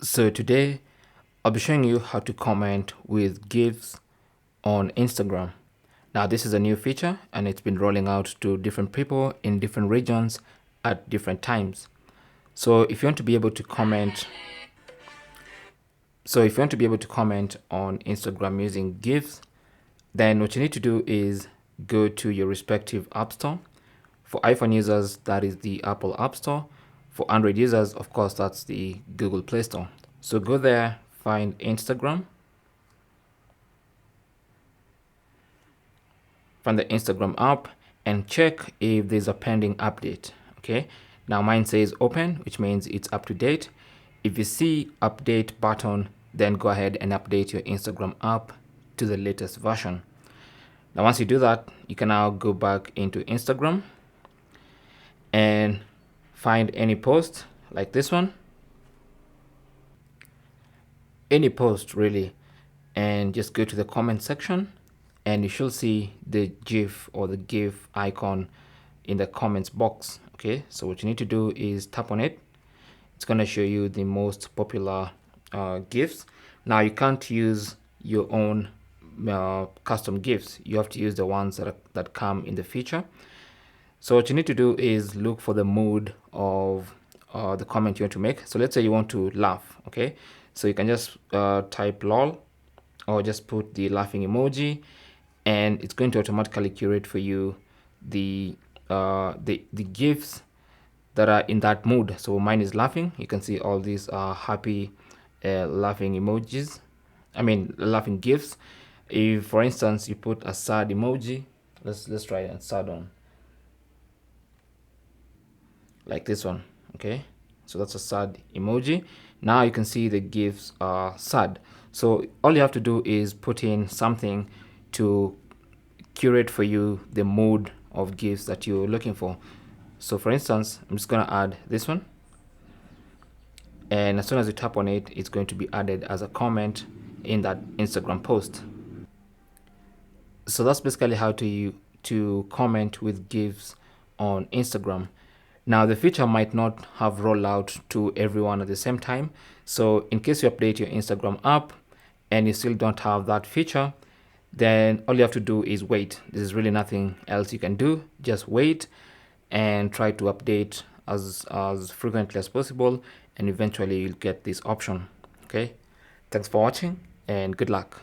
So today I'll be showing you how to comment with GIFs on Instagram. Now this is a new feature and it's been rolling out to different people in different regions at different times. So if you want to be able to comment on Instagram using GIFs, then what you need to do is go to your respective app store. For iPhone users, that is the Apple App Store. For Android users, of course, that's the Google Play Store. So go there, find Instagram, find the Instagram app, and check if there's a pending update. Okay, now mine says open, which means it's up to date. If you see update button, then go ahead and update your Instagram app to the latest version. Now once you do that, you can now go back into Instagram and find any post like this one, any post really, and just go to the comment section and you should see the GIF or the GIF icon in the comments box. Okay, so what you need to do is tap on it. It's going to show you the most popular GIFs. Now you can't use your own custom GIFs. You have to use the ones that come in the feature. So what you need to do is look for the mood of the comment you want to make. So let's say you want to laugh. Okay, so you can just type lol or just put the laughing emoji, and it's going to automatically curate for you the GIFs that are in that mood. So mine is laughing. You can see all these happy laughing emojis. I mean laughing GIFs. If for instance you put a sad emoji, let's try a sad one, like this one. Okay, so that's a sad emoji. Now you can see the GIFs are sad. So all you have to do is put in something to curate for you the mood of GIFs that you're looking for. So for instance, I'm just going to add this one, and as soon as you tap on it, it's going to be added as a comment in that Instagram post. So that's basically how to comment with GIFs on Instagram. Now the feature might not have rolled out to everyone at the same time. So in case you update your Instagram app and you still don't have that feature, then all you have to do is wait. There's really nothing else you can do. Just wait and try to update as frequently as possible, and eventually you'll get this option. Okay, thanks for watching and good luck.